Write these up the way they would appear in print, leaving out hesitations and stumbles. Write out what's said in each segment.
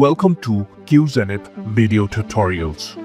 Welcome to QZenith video tutorials.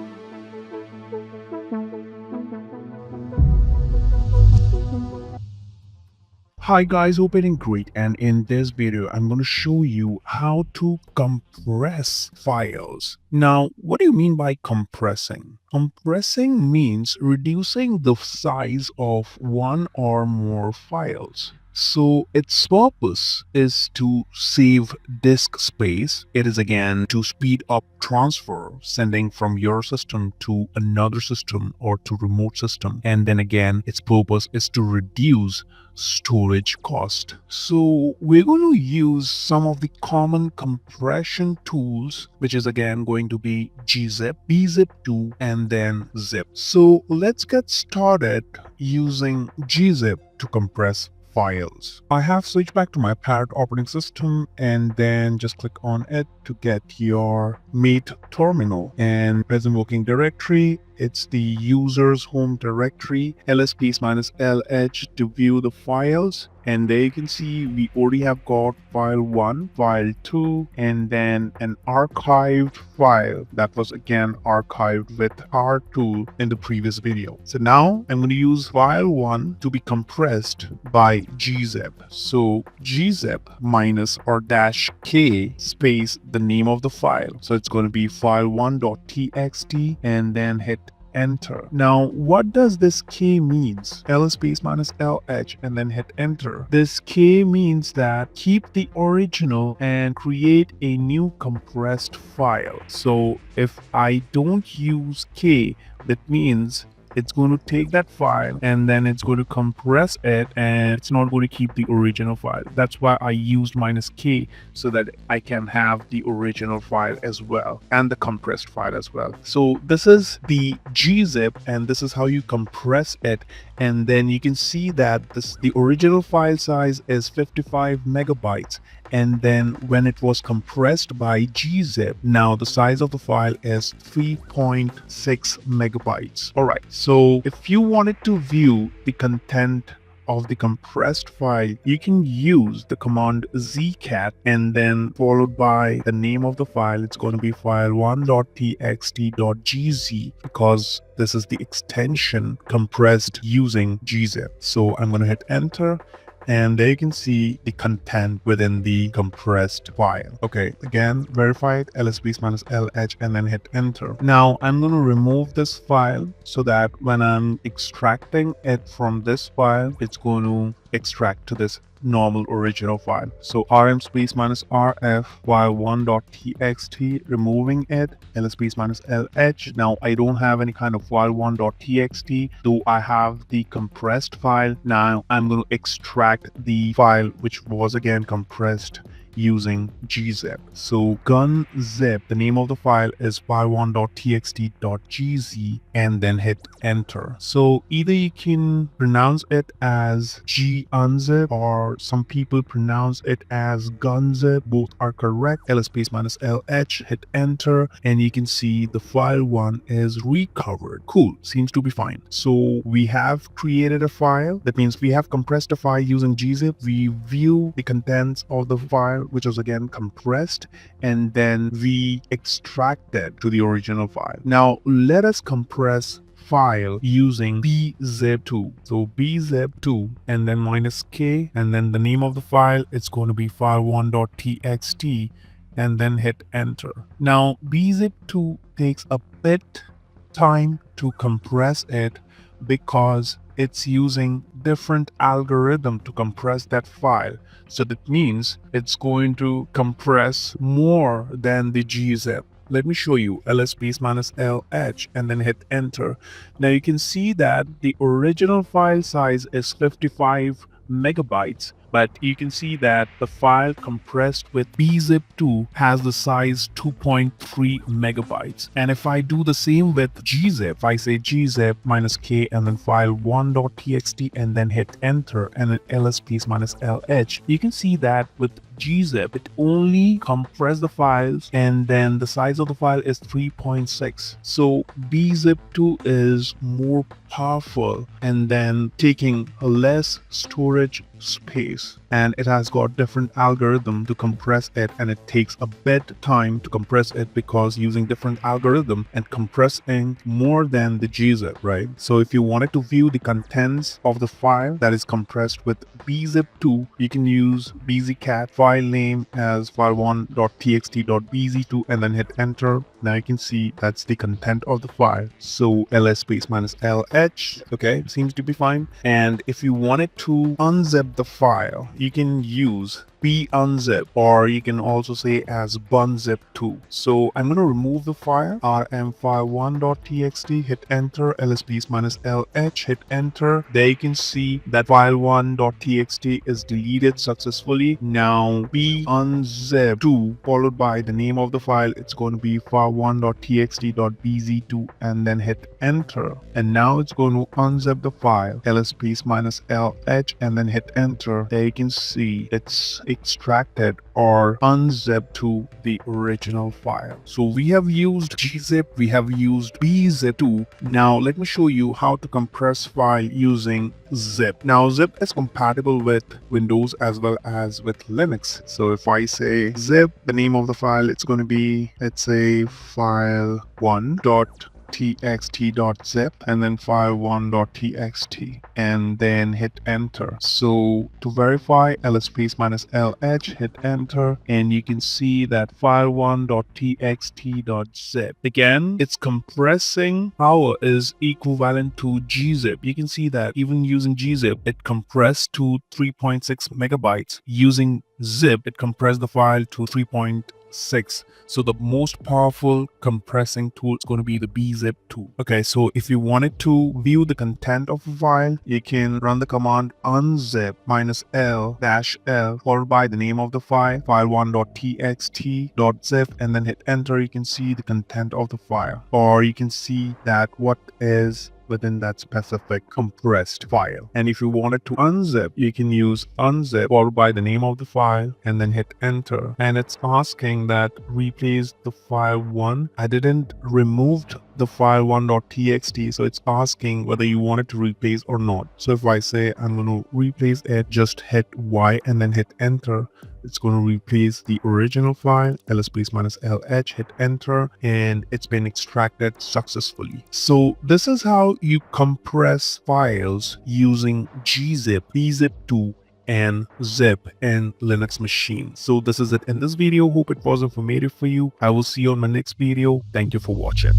Hi guys, hope you're doing great, and in this video I'm going to show you how to compress files. Now, what do you mean by compressing? Compressing means reducing the size of one or more files. So its purpose is to save disk space. It is again to speed up transfer, sending from your system to another system or to remote system. And then again, its purpose is to reduce storage cost. So we're going to use some of the common compression tools, which is again going to be GZIP, bzip2, and then zip. So let's get started using GZIP to compress files. I have switched back to my Parrot operating system, and then just click on it to get your mate terminal and present working directory. It's the user's home directory, ls-lh to view the files. And there you can see we already have got file 1, file 2, and then an archived file that was again archived with our tool in the previous video. So now I'm going to use file 1 to be compressed by GZIP. So GZIP minus or dash K space the name of the file. So it's going to be file1.txt and then hit enter. Now, what does this K means? ls space minus LH and then hit enter. This K means that keep the original and create a new compressed file. So if I don't use K, that means it's going to take that file and then it's going to compress it, and it's not going to keep the original file. That's why I used minus K, so that I can have the original file as well and the compressed file as well. So this is the GZIP, and this is how you compress it. And then you can see that the original file size is 55 megabytes. And then when it was compressed by GZIP, now the size of the file is 3.6 megabytes. All right, so if you wanted to view the content of the compressed file, you can use the command zcat and then followed by the name of the file. It's going to be file1.txt.gz because this is the extension compressed using GZIP. So I'm going to hit enter. And there you can see the content within the compressed file. Okay, again, verify it, ls minus LH, and then hit enter. Now I'm going to remove this file so that when I'm extracting it from this file, it's going to extract to this normal original file. So rm space minus rf file1.txt, removing it, ls minus lh. Now I don't have any kind of file1.txt, though I have the compressed file. Now I'm going to extract the file which was again compressed using GZIP. So GZIP, the name of the file is file1.txt.gz, and then hit enter. So either you can pronounce it as GUNZIP or some people pronounce it as GUNZIP. Both are correct. ls minus LH, hit enter, and you can see the file 1 is recovered. Cool, seems to be fine. So we have created a file. That means we have compressed a file using GZIP. We view the contents of the file, which was again compressed, and then we extracted to the original file. Now let us compress file using bzip2. So bzip2 and then minus K and then the name of the file. It's going to be file1.txt and then hit enter. Now bzip2 takes a bit time to compress it because it's using different algorithm to compress that file. So that means it's going to compress more than the GZIP. Let me show you, ls minus LH and then hit enter. Now you can see that the original file size is 55 megabytes, but you can see that the file compressed with bzip2 has the size 2.3 megabytes. And if I do the same with GZIP, if I say GZIP minus K and then file1.txt and then hit enter and then ls minus LH, you can see that with GZIP, it only compress the files and then the size of the file is 3.6. So bzip2 is more powerful and then taking less storage space, and it has got different algorithm to compress it, and it takes a bit time to compress it because using different algorithm and compressing more than the gzip, right? So if you wanted to view the contents of the file that is compressed with bzip2, you can use bzcat file name as file1.txt.bz2 and then hit enter. Now you can see that's the content of the file. So ls space minus lh, okay, seems to be fine. And if you wanted to unzip the file, you can use bunzip, or you can also say as bunzip2. So I'm going to remove the file, rmfile1.txt, hit enter, ls space minus lh, hit enter. There you can see that file1.txt is deleted successfully. Now bunzip2 followed by the name of the file, it's going to be file1.txt.bz2 and then hit enter. And now it's going to unzip the file, ls space minus lh, and then hit enter. There you can see it's extracted or unzipped to the original file. So we have used GZIP, we have used bzip2. Now let me show you how to compress file using zip. Now zip is compatible with Windows as well as with Linux. So if I say zip, the name of the file, it's going to be, let's say, file1.txt.zip and then file1.txt and then hit enter. So to verify, ls space minus lh, hit enter, and you can see that file1.txt.zip. Again, its compressing power is equivalent to gzip. You can see that even using gzip, it compressed to 3.6 megabytes. Using zip, it compressed the file to 3.6. So the most powerful compressing tool is going to be the bzip2. Okay, so if you wanted to view the content of a file, you can run the command unzip -l-l followed by the name of the file, file1.txt.zip, and then hit enter. You can see the content of the file, or you can see that what is within that specific compressed file. And if you wanted to unzip, you can use unzip followed by the name of the file and then hit enter. And it's asking that replace the file 1. I didn't remove the file 1.txt, so it's asking whether you wanted to replace or not. So if I say I'm going to replace it, just hit Y and then hit enter. It's going to replace the original file, ls space minus lh, hit enter, and it's been extracted successfully. So this is how you compress files using GZIP, bzip2, and zip in Linux machine. So this is it in this video. Hope it was informative for you. I will see you on my next video. Thank you for watching.